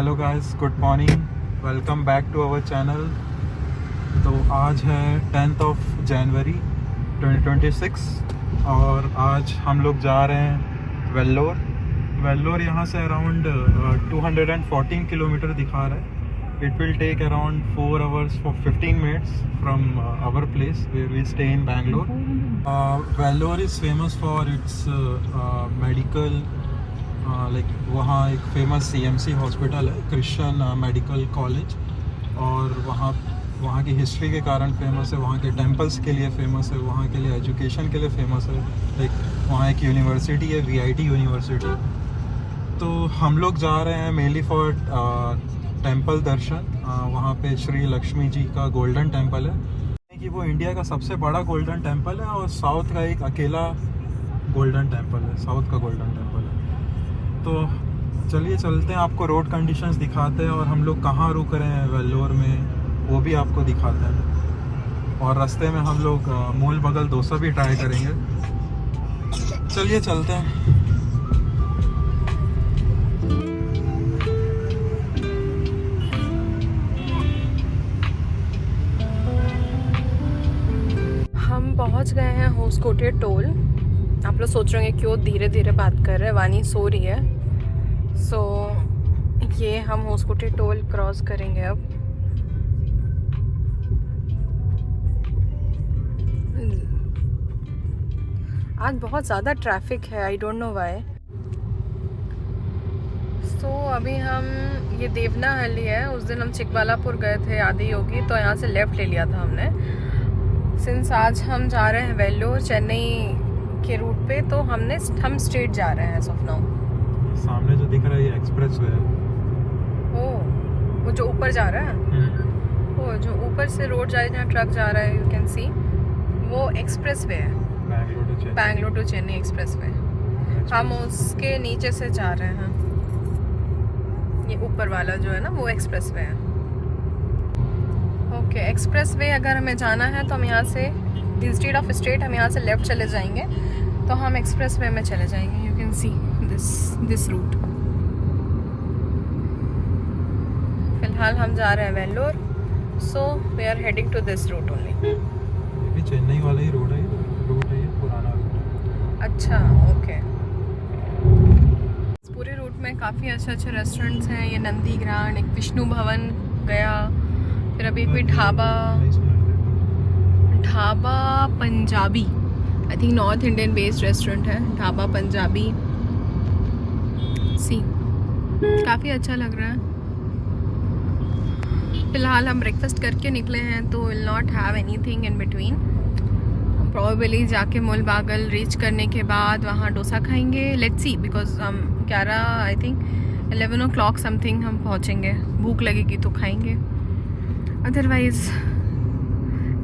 Hello guys, good morning, welcome back to our channel. तो आज है 10th ऑफ जनवरी 2026 और आज हम लोग जा रहे हैं वेल्लोर यहाँ से अराउंड 214 किलोमीटर दिखा रहा है। It will take around 4 hours for 15 minutes from our place where we stay in Bangalore. Vellore is famous for its medical like वहाँ एक फेमस CMC हॉस्पिटल है, क्रिश्चियन मेडिकल कॉलेज, और वहाँ की हिस्ट्री के कारण फेमस है, वहाँ के टेम्पल्स के लिए फेमस है, वहाँ के लिए एजुकेशन के लिए फेमस है। लाइक वहाँ एक यूनिवर्सिटी है, VIT यूनिवर्सिटी। तो हम लोग जा रहे हैं मेनली फॉर टेम्पल दर्शन। वहाँ पे श्री लक्ष्मी जी का गोल्डन टेम्पल है कि वो इंडिया का सबसे बड़ा गोल्डन टेम्पल है और साउथ का एक अकेला गोल्डन टेम्पल है, साउथ का गोल्डन टेम्पल है। तो चलिए चलते हैं, आपको रोड कंडीशंस दिखाते हैं और हम लोग कहाँ रुक रहे हैं वेल्लोर में वो भी आपको दिखाते हैं। और रास्ते में हम लोग मूल बगल डोसा भी ट्राई करेंगे। चलिए चलते हैं। हम पहुंच गए हैं होसकोटे टोल। आप लोग सोच रहे होंगे क्यों धीरे धीरे बात कर रहे हैं, वानी सो रही है। ये हम होसकोटे टोल क्रॉस करेंगे अब। आज बहुत ज़्यादा ट्रैफिक है, आई डोंट नो व्हाई। अभी हम ये देवनाहल्ली है, उस दिन हम चिकबालापुर गए थे आदि योगी, तो यहाँ से लेफ़्ट ले लिया था हमने। सिंस आज हम जा रहे हैं वेल्लोर चेन्नई के रूट पे, तो हम स्ट्रेट जा रहे हैं सपना। सामने जो दिख रहा है ये एक्सप्रेस वे है। वो जो ऊपर जा रहा है, वो जो ऊपर से रोड जा रही है जहाँ ट्रक जा रहा है, यू कैन सी, वो एक्सप्रेस वे है, Bangalore to Chennai express way. हम उसके नीचे से जा रहे हैं। ये ऊपर वाला जो है ना, वो एक्सप्रेस वे है। ओके, एक्सप्रेस वे अगर हमें जाना है तो हम यहाँ से इंस्टेड ऑफ स्ट्रेट हम यहाँ से लेफ्ट चले जाएंगे, तो हम एक्सप्रेस वे में चले जाएंगे। You can see this route. फिलहाल हम जा रहे हैं Vellore, so we are heading to this route only. ये भी चेन्नई वाला ही रोड है, ये पुराना रूट है। अच्छा, ओके। इस पूरे रूट में काफ़ी अच्छे रेस्टोरेंट्स हैं। ये नंदी ग्रांड, एक विष्णु भवन गया, फिर अभी कोई dhaba Punjabi, I think north Indian based restaurant है, ढाबा पंजाबी। काफ़ी अच्छा लग रहा है। फिलहाल हम ब्रेकफास्ट करके निकले हैं, तो will not have anything in between. Probably जाके मूल बागल रीच करने के बाद वहाँ डोसा खाएंगे। लेट्स सी, बिकॉज हम 11 o'clock समथिंग हम पहुँचेंगे। भूख लगेगी तो खाएंगे, अदरवाइज़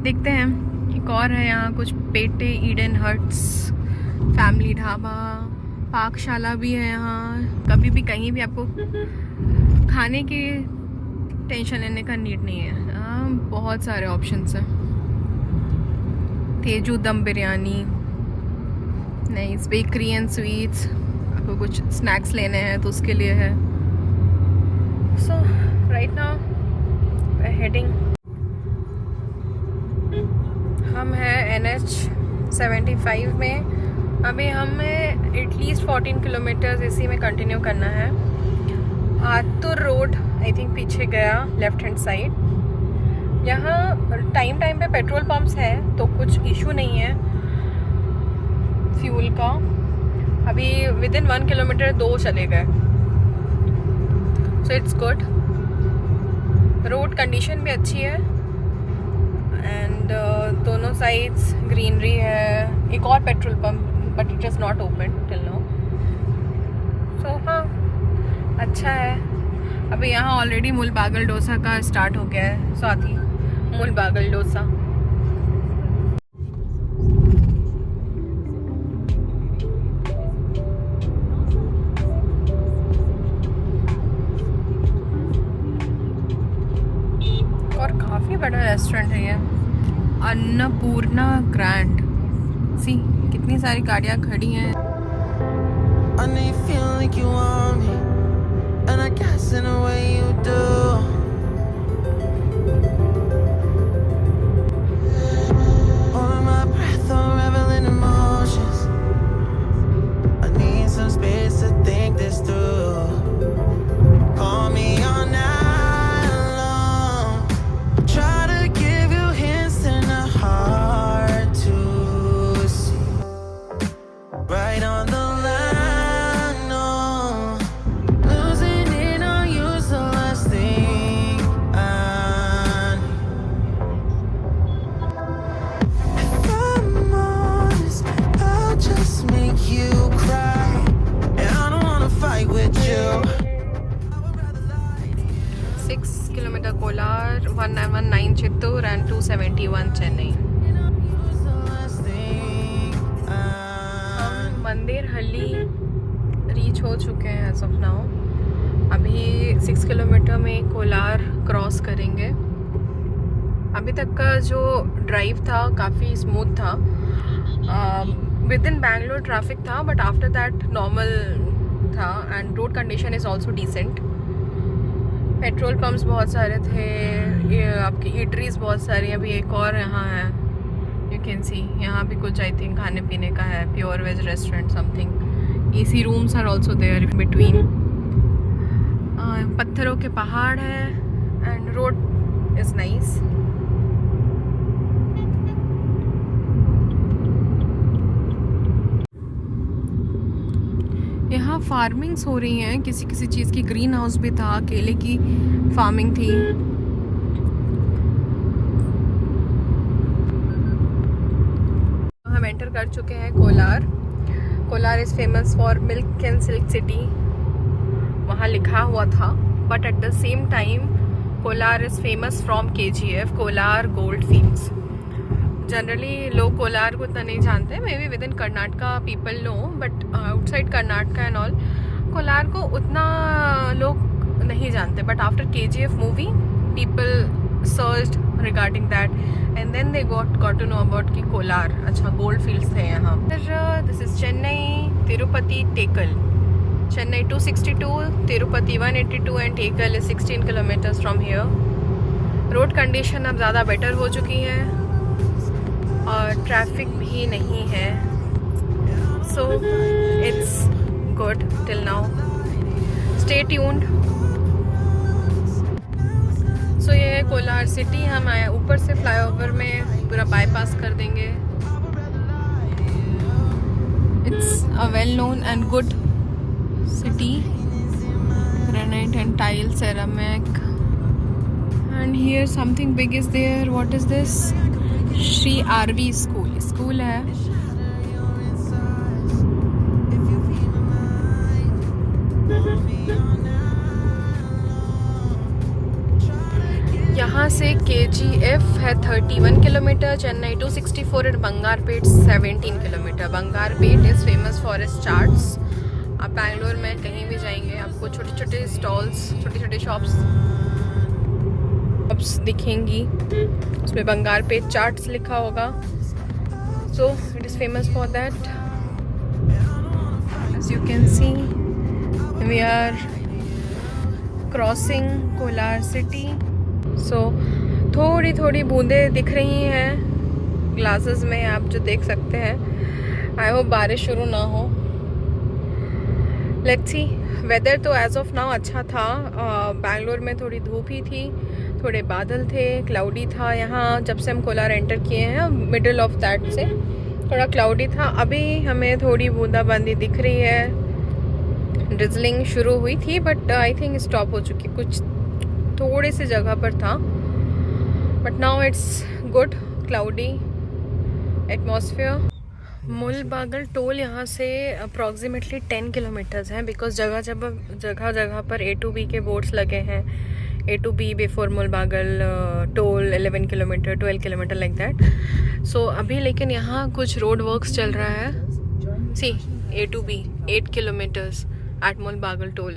देखते हैं। एक और है यहाँ कुछ पेटे ईडन हट्स, फैमिली ढाबा, पाकशाला भी है यहाँ। कभी भी कहीं भी आपको खाने की टेंशन लेने का नीड नहीं है, यहाँ बहुत सारे ऑप्शंस हैं। Teju dum biryani, nice bakery and sweets. आपको कुछ स्नैक्स लेने हैं तो उसके लिए है। So right now we are heading. हम हैं NH 75 में। अभी हमें एटलीस्ट 14 किलोमीटर्स इसी में कंटिन्यू करना है। आतुर रोड आई थिंक पीछे गया, लेफ्ट हैंड साइड। यहाँ टाइम पे पेट्रोल पंप्स हैं, तो कुछ इशू नहीं है फ्यूल का। अभी विदिन 1 किलोमीटर 2 चले गए, सो इट्स गुड। रोड कंडीशन भी अच्छी है एंड दोनों साइड्स ग्रीनरी है। एक और petrol pump, but it is not open till now. So हाँ, अच्छा है। अभी यहाँ ऑलरेडी मूल बागल डोसा का स्टार्ट हो गया है, साथ ही मूल बागल डोसा। और काफ़ी बड़ा रेस्टोरेंट है ये, अन्नपूर्णा ग्रैंड। सी कितनी सारी गाड़ियाँ खड़ी हैं। I know you feel like you want me, and I guess in a way Kolar, 1919 Chittoor and 271 Chennai. हम मंदिर हल्ली रीच हो चुके हैं एज ऑफ नाउ। अभी 6 किलोमीटर में कोलार क्रॉस करेंगे। अभी तक का जो ड्राइव था काफ़ी स्मूथ था। विद इन बैंगलोर ट्रैफिक था, बट आफ्टर दैट नॉर्मल था and road condition is also decent. Petrol pumps बहुत सारे थे, ये आपकी ईटरीज बहुत सारी। अभी एक और यहाँ है, यू कैन सी, यहाँ भी कुछ आई थिंक खाने पीने का है, pure veg restaurant something. AC rooms are also there in between. पत्थरों के पहाड़ है एंड रोड इज़ नाइस। यहाँ फार्मिंग्स हो रही हैं, किसी किसी चीज़ की। ग्रीन हाउस भी था, केले की फार्मिंग थी। हम एंटर कर चुके हैं Kolar. Kolar is famous for milk and silk city, वहाँ लिखा हुआ था। But at the same time Kolar is famous from KGF, Kolar gold fields. Generally लोग कोलार को इतना नहीं जानते, maybe within Karnataka people know, but outside Karnataka and all Kolar को उतना लोग नहीं जानते। But after KGF movie people searched regarding that and then they got to know about कि कोलार, अच्छा गोल्ड फील्ड्स थे यहाँ। फिर this is Chennai Tirupati tackle. Chennai 262, Tirupati 182 and tackle is 16 kilometres from here. Road condition अब ज़्यादा बेटर हो चुकी है और ट्रैफिक भी नहीं है, so it's good till now. Stay tuned. So ये है कोलार सिटी। हम आए ऊपर से फ्लाईओवर में पूरा बाईपास कर देंगे। It's a well known and good city, granite and tile ceramic, and here something big is there. What is this? Shri RV school है। यहाँ से KGF है 31 kilometre, Chennai 264 and Bangarpet 17 kilometre. Bangarpet is famous for its chaats. आप बैंगलोर में कहीं भी जाएंगे आपको छोटे छोटे स्टॉल्स, छोटे छोटे शॉप्स दिखेंगी, उसमें बंगारपेट चाट्स लिखा होगा। So it is famous for that. As you can see we are crossing Kolar city. So थोड़ी थोड़ी बूंदें दिख रही हैं ग्लासेस में, आप जो देख सकते हैं। आई होप बारिश शुरू ना हो। Let's see. वेदर तो एज ऑफ नाउ अच्छा था। बैंगलोर में थोड़ी धूप ही थी, थोड़े बादल थे, क्लाउडी था। यहाँ जब से हम कोलार एंटर किए हैं मिडिल ऑफ दैट से थोड़ा क्लाउडी था। अभी हमें थोड़ी बूंदाबांदी दिख रही है। ड्रिजलिंग शुरू हुई थी बट आई थिंक स्टॉप हो चुकी, कुछ थोड़ी सी जगह पर था। But now it's good cloudy atmosphere. Mulbagal toll यहाँ से अप्रॉक्सीमेटली 10 किलोमीटर्स हैं, बिकॉज जगह जगह पर A to B के बोर्ड्स लगे हैं। A to B before Mulbagal toll 11 kilometre, 12 kilometre like that. So अभी लेकिन यहाँ कुछ रोड वर्क्स चल रहा है। See A to B 8 kilometres at Mulbagal toll.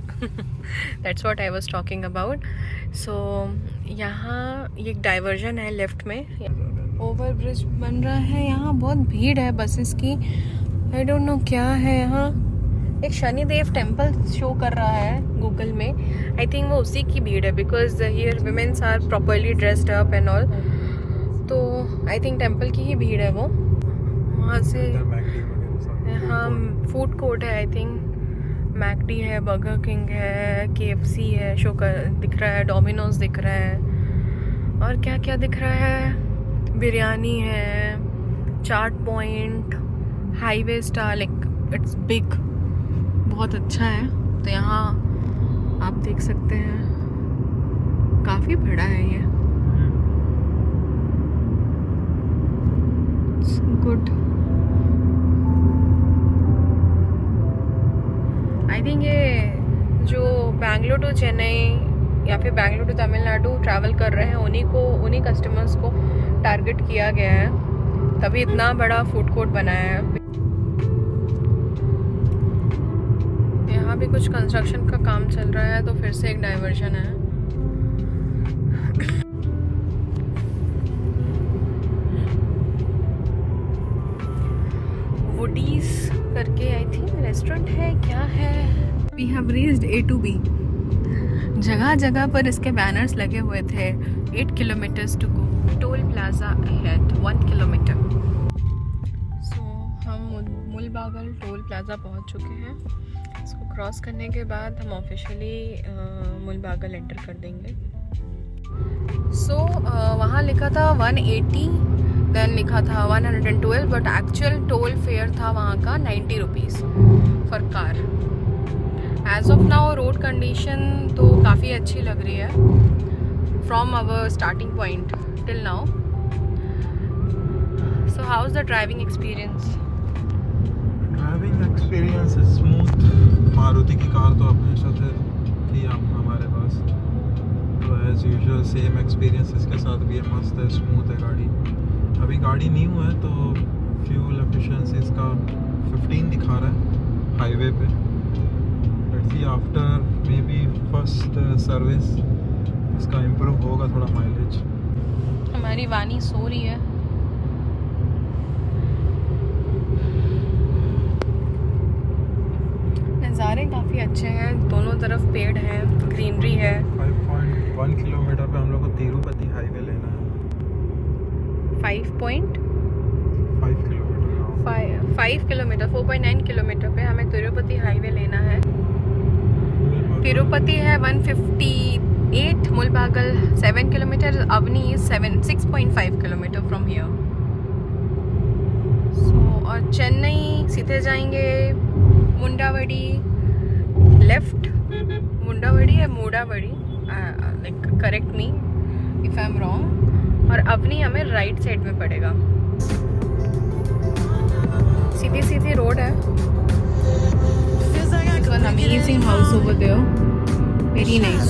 That's what I was talking about. So यहाँ ये एक डाइवर्जन है लेफ्ट में, ओवर ब्रिज बन रहा है। यहाँ बहुत भीड़ है बसेस की, आई डोंट नो क्या है यहाँ। एक शनिदेव टेम्पल शो कर रहा है गूगल में, आई थिंक वो उसी की भीड़ है, because here womens are properly dressed up and all, तो आई थिंक टेम्पल की ही भीड़ है वो। वहाँ से यहाँ फूड कोर्ट है, आई थिंक मैकडी है, बर्गर किंग है, KFC है, शो कर दिख रहा है, डोमिनोज दिख रहा है, और क्या क्या दिख रहा है, बिरयानी है, chaat point, highway star, like it's big, बहुत अच्छा है। तो यहाँ आप देख सकते हैं काफ़ी बड़ा है ये। गुड। आई थिंक ये जो बैंगलोर टू चेन्नई या फिर बेंगलुरु टू तमिलनाडु ट्रैवल कर रहे हैं उन्हीं कस्टमर्स को टारगेट किया गया है, तभी इतना बड़ा फूड कोर्ट बनाया है। यहाँ भी कुछ कंस्ट्रक्शन का काम चल रहा है, तो फिर से एक डाइवर्जन है। वुडीज करके आई थिंक रेस्टोरेंट है, क्या है। We have reached A to B। जगह जगह पर इसके बैनर्स लगे हुए थे। 8 kilometres to go, toll plaza ahead 1 kilometre. So हम मुलबागल टोल प्लाजा पहुंच चुके हैं। इसको क्रॉस करने के बाद हम ऑफिशियली मुलबागल एंटर कर देंगे। सो वहाँ लिखा था 180, देन लिखा था 112, बट एक्चुअल टोल फेयर था वहाँ का 90 rupees for car. As of now road condition तो काफ़ी अच्छी लग रही है from our starting point till now. So how is the driving experience? Driving experience smooth. Maruti की कार तो हमेशा थी हमारे पास, तो एज यूजुअल सेम एक्सपीरियंस इसके साथ भी है। मस्त है, स्मूथ है गाड़ी। अभी गाड़ी न्यू है तो फ्यूल एफिशिएंसी इसका 15 दिखा रहा है हाईवे पे। Let's see after may be first service इसका इम्प्रूव होगा थोड़ा माइलेज। हमारी वानी सो रही है। नज़ारे काफ़ी अच्छे हैं, दोनों तरफ पेड़ हैं, ग्रीनरी है। 5.1 किलोमीटर पे हम लोग को तिरुपति हाईवे लेना है। 5 किलोमीटर 4.9 किलोमीटर पे हमें तिरुपति हाईवे लेना है। तिरुपति है 158, Mulbagal 7 kilometre, Avani 6.5 kilometre from here. So और चेन्नई सीधे जाएंगे मुंडावड़ी, लेफ्ट मुंडावड़ी है Modavadi, like correct me if I am wrong. और अवनी हमें राइट साइड में पड़ेगा। सीधी सीधी रोड है। It's an amazing house over there, very nice.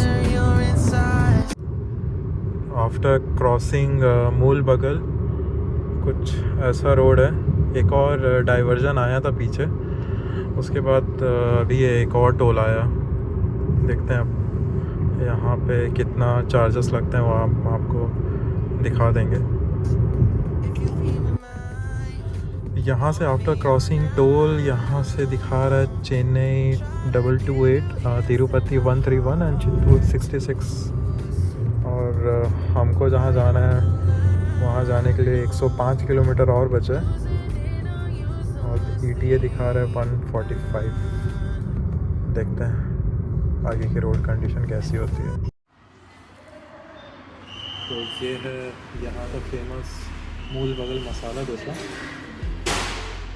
After crossing Mulbagal कुछ ऐसा रोड है। एक और डाइवर्जन आया था पीछे, उसके बाद अभी एक और टोल आया। देखते हैं अब यहाँ पे कितना चार्जेस लगते हैं, वो हम आपको दिखा देंगे। यहाँ से आफ्टर क्रॉसिंग टोल यहाँ से दिखा रहा है चेन्नई 228, तिरुपति 131 एंड चित्तूर 66। और हमको जहाँ जाना है वहाँ जाने के लिए 105 किलोमीटर और बचा है। और ETA दिखा रहा है 145। देखते हैं आगे की रोड कंडीशन कैसी होती है। तो ये है यहाँ का फेमस मुलबागल मसाला डोसा।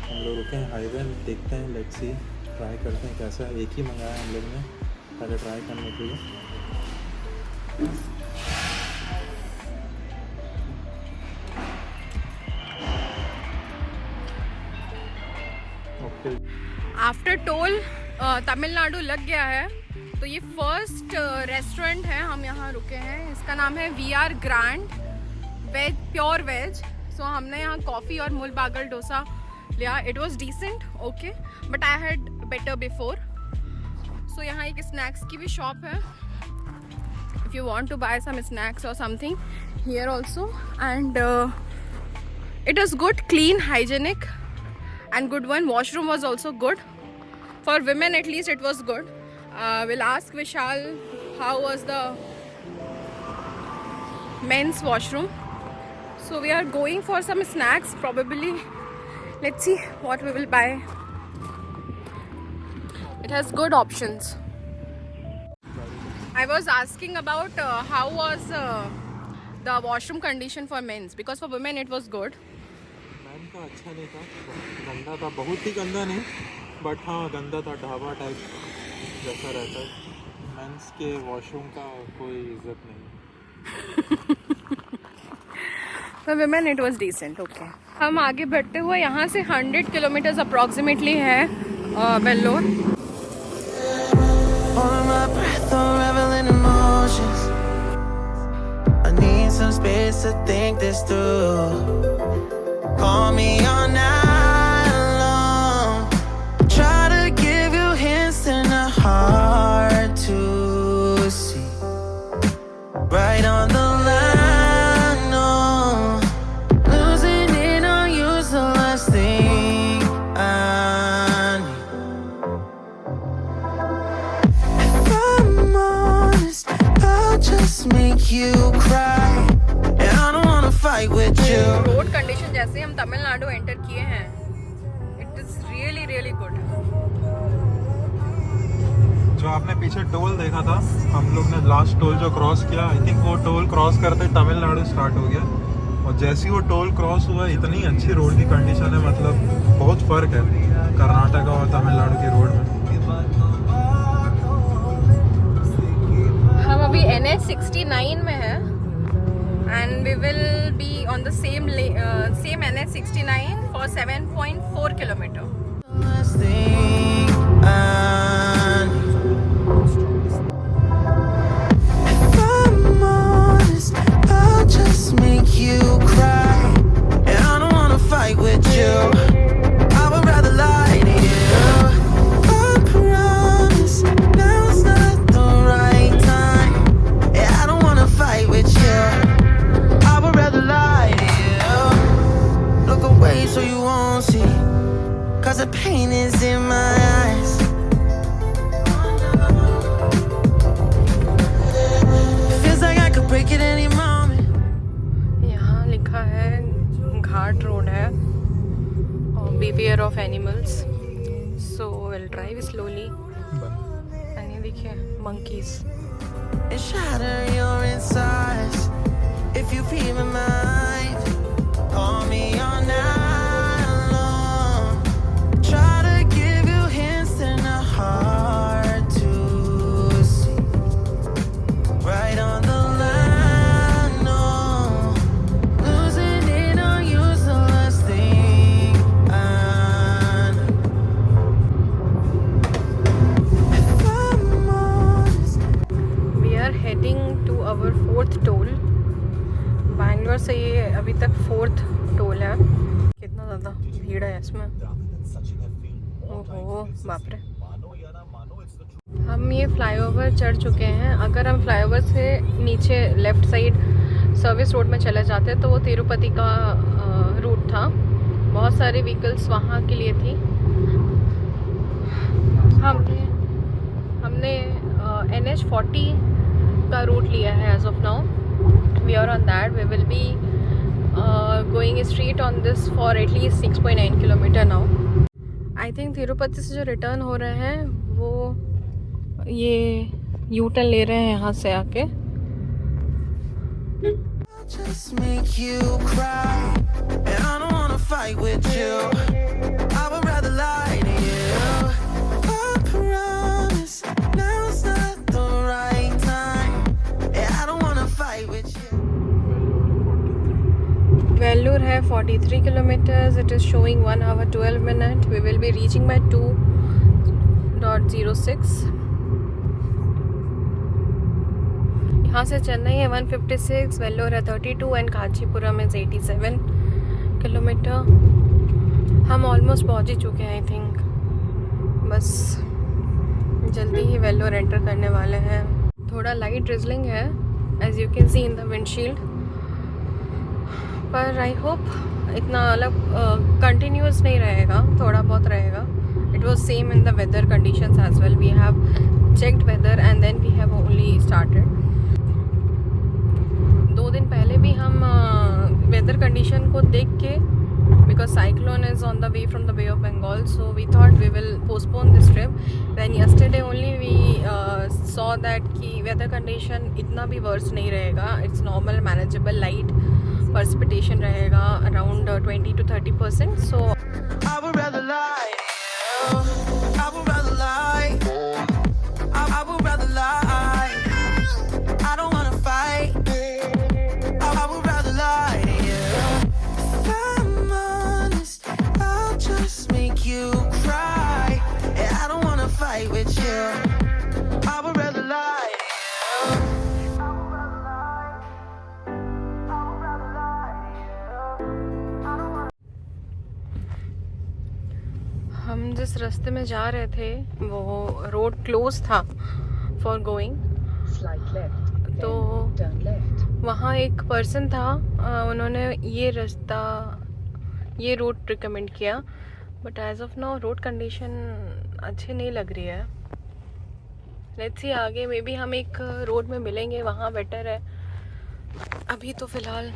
हम लोग रुके हैं हाईवे में, देखते हैं, लेट्स सी, ट्राई करते हैं कैसा है। एक ही मंगाया हम लोग ने पहले ट्राई करने के लिए। ओके, आफ्टर टोल तमिलनाडु लग गया है, तो ये फर्स्ट रेस्टोरेंट है हम यहाँ रुके हैं। इसका नाम है VR grand veg, pure veg. So हमने यहाँ कॉफ़ी और मुलबागल डोसा लिया। It was decent, okay, but I had better before. So यहाँ एक स्नैक्स की भी शॉप है, if you want to buy some snacks और something here also. And it is good, clean, hygienic and good one. Washroom was also good for women, at least it was good. We'll ask Vishal how was the men's washroom. So we are going for some snacks probably. Let's see what we will buy. It has good options. I was asking about how was the washroom condition for men's, because for women it was good. का अच्छा नहीं था, गंदा था, बहुत ही गंदा नहीं, but हाँ गंदा था, ढाबा टाइप जैसा रहता है। मेंस के वॉशरूम का कोई इज्जत नहीं। For women it was decent, okay. हम आगे बढ़ते हुए यहाँ से 100 किलोमीटर्स अप्रॉक्सीमेटली है Vellore. chance to think this through. Call me all night long. Try to give you hints and a hard to see. Right on the line, no. Losing it on you's the last thing I need. If I'm honest, I'll just make you cry. And I don't wanna fight with you. Road condition जैसे हम Tamil Nadu enter किए हैं, it is really really good. जो आपने पीछे toll देखा था, हम लोग ने लास्ट टोल जो क्रॉस किया, आई थिंक वो टोल क्रॉस करते तमिलनाडु स्टार्ट हो गया। और जैसे ही वो टोल क्रॉस हुआ, इतनी अच्छी रोड की कंडीशन है, मतलब बहुत फ़र्क है कर्नाटका और तमिलनाडु की रोड में। हम अभी NH69 में हैं and we will be on the same NH69 for 7.4 kilometer. Last thing I need. If I'm honest, I'll just make you cry. And I don't wanna fight with you. I would rather lie to you. I promise now's not the right time. Yeah, I don't wanna fight with you. I would rather lie to you. Look away so you won't see. Cause the pain is in my eyes. Feels like I could break it any moment. यहाँ लिखा है घाट road है और beware of animals. So we'll drive slowly. And ये देखिए monkeys. And shatter your insides. If you feel my mind, call me all night long. Try to give you hints and a hard to see. Right on the line, no. Losing it on you's the last thing I need. If I'm honest, We are heading to our 4th toll. Bangalore से ये अभी तक 4th toll है। कितना ज़्यादा भीड़ है इसमें, ओहो बाप रे। हम ये फ्लाईओवर चढ़ चुके हैं। अगर हम फ्लाईओवर से नीचे लेफ़्ट साइड सर्विस रोड में चले जाते तो वो तिरुपति का रूट था। बहुत सारी व्हीकल्स वहाँ के लिए थी। हमने NH40 का रूट लिया है as of now. We are on that. We will be going straight on this for at least 6.9 kilometer now. I think Tirupati से जो रिटर्न हो रहे हैं वो ये यू टर्न ले रहे हैं यहाँ से आके। I'll just make you cry. And I don't wanna fight with you. I would rather lie to you. I promise now's not the right time. Yeah, I don't wanna fight with you. Vellore है 43 kilometers. It is showing 1 hour 12 minutes. We will be reaching by 2:06. यहाँ से चेन्नई है 156, वेल्लोर है 32 and Kanchipuram is 87 kilometre. हम almost पहुँच ही चुके हैं I think. बस जल्दी ही वेल्लोर एंटर करने वाले हैं। थोड़ा लाइट ड्रिजलिंग है as you can see in the windshield, पर आई होप इतना अलग कंटिन्यूस नहीं रहेगा, थोड़ा बहुत रहेगा। It was same in the weather conditions as well. We have checked weather and then we have only started. 2 दिन पहले भी हम वेदर कंडीशन को देख के, because cyclone is on the way from the Bay of Bengal, so we thought we will postpone this trip. Then yesterday only we saw that कि weather condition इतना भी वर्स नहीं रहेगा। It's normal manageable, light precipitation रहेगा around 20 to 30%. So I would rather lie to you. I would rather lie. I would rather lie. I don't wanna fight. I would rather lie to you. If I'm honest, I'll just make you cry. Yeah, I don't wanna fight with you. I would rather lie to you. जिस रास्ते में जा रहे थे वो road close था for going, तो वहाँ एक पर्सन था, उन्होंने ये रोड रिकमेंड किया, but as of now road condition अच्छी नहीं लग रही है। लेट्स सी आगे मे बी हम एक रोड में मिलेंगे, वहाँ बेटर है। अभी तो फिलहाल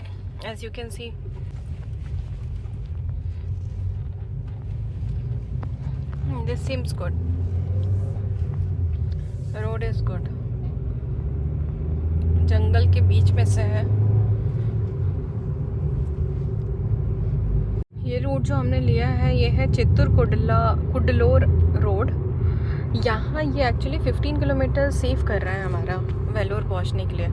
as you can see this seems good, road is good, जंगल के बीच में से है। ये रूट जो हमने लिया है ये है चित्तूर कुडलोर रोड। यहाँ ये एक्चुअली 15 किलोमीटर सेव कर रहा है हमारा वेलोर पहुँचने के लिए।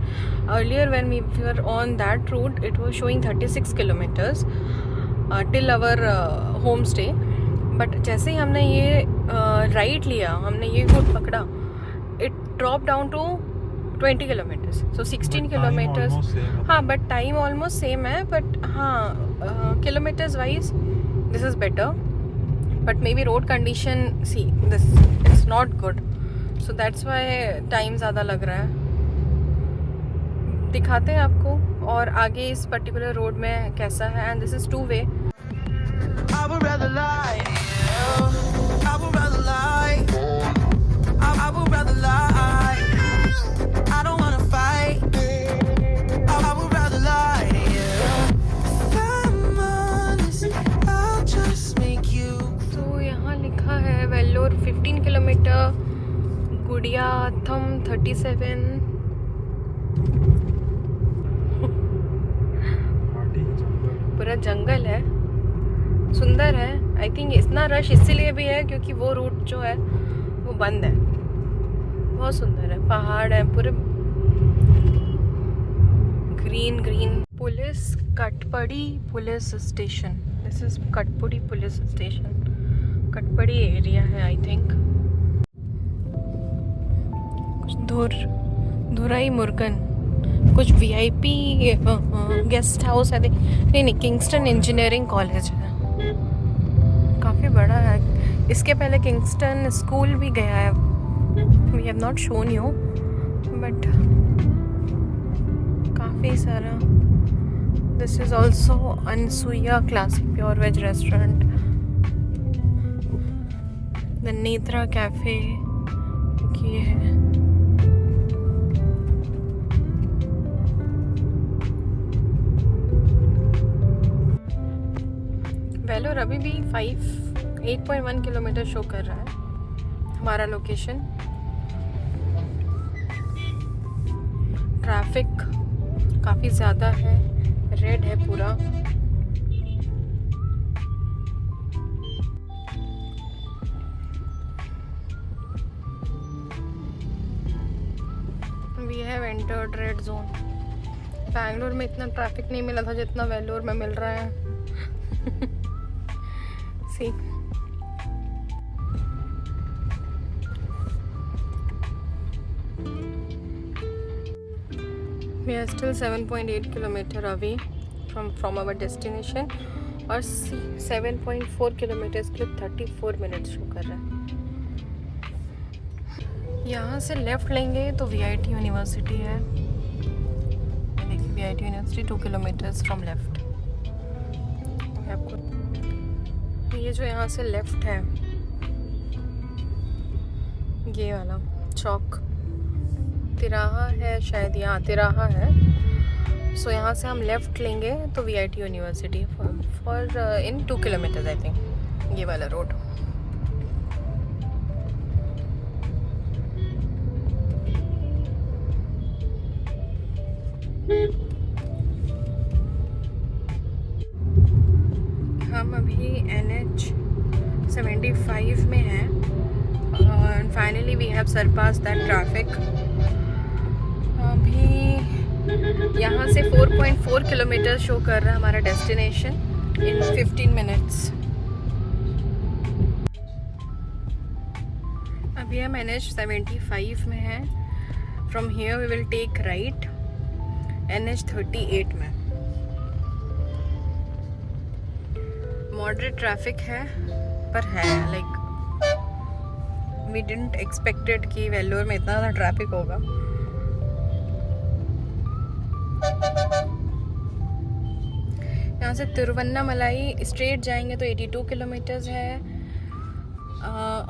Earlier when we were on that route it was showing 36 kilometres till our home stay, but जैसे ही हमने ये राइट लिया, हमने ये रूट पकड़ा, it drop down to 20 kilometres, so 16 kilometres. हाँ, बट टाइम ऑलमोस्ट सेम है, बट हाँ kilometres wise this is better, but maybe road condition see this it's not good, so that's why time ज़्यादा लग रहा है। दिखाते हैं आपको और आगे इस पर्टिकुलर रोड में कैसा है। And this is 2 way. I would rather lie. I would rather lie. I would rather lie. I don't wanna fight. I would rather lie. If I'm honest, I'll just make you. तो यहाँ लिखा है Vellore 15 kilometre, गुड़ियाथम 37। पूरा जंगल है, सुंदर है। I think इतना rush इसीलिए भी है क्योंकि वो रूट जो है वो बंद है। बहुत सुंदर है, पहाड़ है पूरे green green. Police Katpadi police station, this is Katpadi police station, Katpadi area है आई थिंक। कुछ धुराई मुर्गन, कुछ VIP गेस्ट हाउस है। नहीं, किंगस्टन इंजीनियरिंग कॉलेज है, काफ़ी बड़ा है। इसके पहले किंगस्टन स्कूल भी गया है, we have not shown you, but काफ़ी सारा। This is also Anusuya classic pure veg restaurant, the Netra cafe ये है। वेलोर अभी भी 8.1 किलोमीटर शो कर रहा है हमारा लोकेशन। ट्रैफिक काफ़ी ज़्यादा है, रेड है पूरा। We have entered red zone. Bangalore में इतना ट्रैफिक नहीं मिला था जितना वेलोर में मिल रहा है। See. We are still 7.8 kilometer away from our destination और 7.4 किलोमीटर्स के लिए 34 मिनट्स शो कर रहा है। यहाँ से लेफ़्ट लेंगे तो VIT यूनिवर्सिटी है। देखिए VIT university 2 kilometres from left. आपको ये जो यहाँ से लेफ्ट है, ये वाला चौक तिराहा है शायद, यहाँ तिराहा है। सो यहाँ से हम लेफ़्ट लेंगे तो VIT university for in 2 kilometres I think, ये वाला रोड। हम अभी NH 75 में हैं और finally we have surpass that traffic. अभी यहाँ से 4.4 किलोमीटर शो कर रहा है हमारा डेस्टिनेशन इन 15 मिनट्स। अभी हम NH 75 में हैं। From here we will take right NH 38 में। मॉडरेट ट्रैफिक है पर है लाइक वी डिडंट एक्सपेक्टेड कि वेल्लोर में इतना ज़्यादा ट्रैफिक होगा। यहाँ से तिरुवन्नामलाई स्ट्रेट जाएंगे तो 82 किलोमीटर्स है,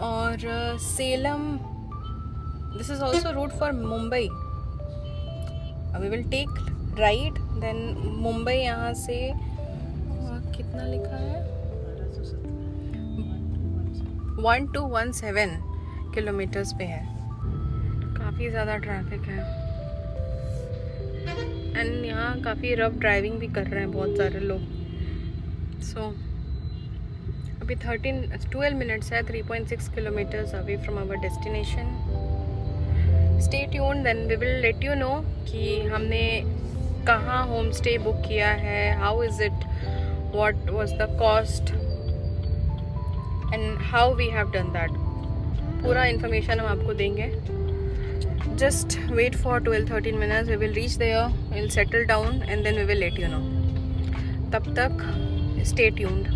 और Salem, this is also route for Mumbai. We will take right, then Mumbai यहाँ से कितना लिखा है 1217 किलोमीटर्स पे है। काफ़ी ज़्यादा ट्रैफिक है एंड यहाँ काफ़ी रफ ड्राइविंग भी कर रहे हैं बहुत सारे लोग। सो अभी 12 मिनट्स है, 3.6 kilometres away from our destination. Stay tuned, then we will let you know कि हमने कहाँ होम स्टे बुक किया है, how is it, what was the cost and how we have done that. पूरा इन्फॉर्मेशन हम आपको देंगे। Just wait for 12-13 minutes, we will reach there, we will settle down and then we will let you know. तब तक stay tuned.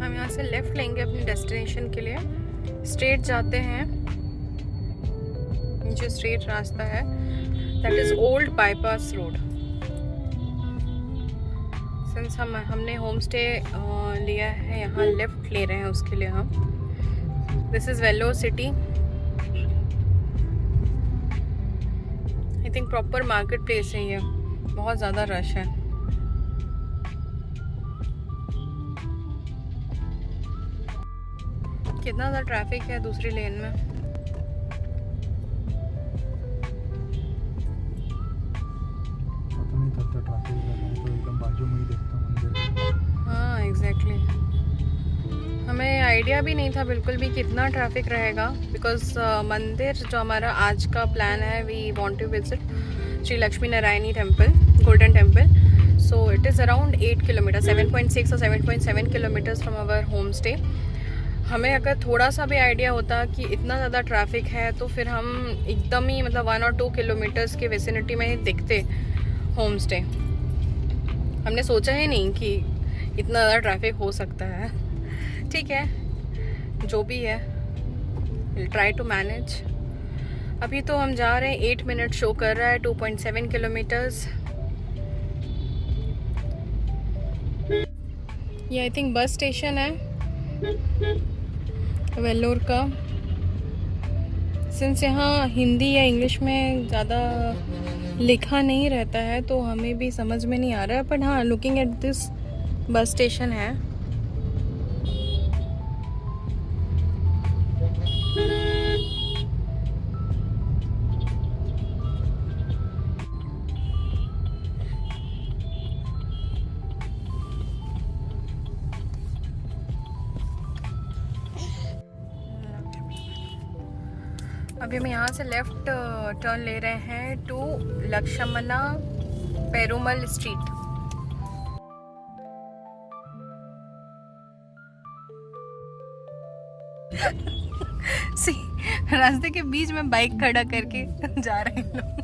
हम यहाँ से left लेंगे अपनी डेस्टिनेशन के लिए। स्ट्रेट जाते हैं, जो स्ट्रेट रास्ता है that is old bypass road. Since हमने होम स्टे लिया है, यहाँ लेफ्ट ले रहे हैं उसके लिए हम। This is Vellore city. I think proper market place है ये, बहुत ज़्यादा रश है। कितना ज़्यादा ट्रैफिक है दूसरी लेन में। पता नहीं कब तक ट्रैफिक रहता है, तो एकदम बाजू में ही देखता हूँ मंदिर। हाँ एग्जैक्टली, हमें आइडिया भी नहीं था बिल्कुल भी कितना ट्रैफिक रहेगा, बिकॉज मंदिर जो हमारा आज का प्लान है, we want to visit Shri Lakshmi Narayani temple, golden temple. So it is around 8 kilometre, 7.6 और 7.7 kilometres from our home stay. हमें अगर थोड़ा सा भी आइडिया होता कि इतना ज़्यादा ट्रैफिक है तो फिर हम एकदम ही मतलब 1 और 2 किलोमीटर्स के विसिनिटी में ही दिखते होम स्टे। हमने सोचा ही नहीं कि इतना ज़्यादा ट्रैफिक हो सकता है। ठीक है, जो भी है, विल ट्राई टू मैनेज। अभी तो हम जा रहे हैं, 8 मिनट शो कर रहा है, 2.7 किलोमीटर्स। ये आई थिंक बस स्टेशन है वेल्लोर का। सिंस यहाँ हिंदी या इंग्लिश में ज़्यादा लिखा नहीं रहता है तो हमें भी समझ में नहीं आ रहा है, बट हाँ, looking at this bus station है। अभी हम यहाँ से लेफ्ट टर्न ले रहे हैं टू लक्ष्मणा पेरुमल स्ट्रीट। सी, रास्ते के बीच में बाइक खड़ा करके जा रहे हैं लोग।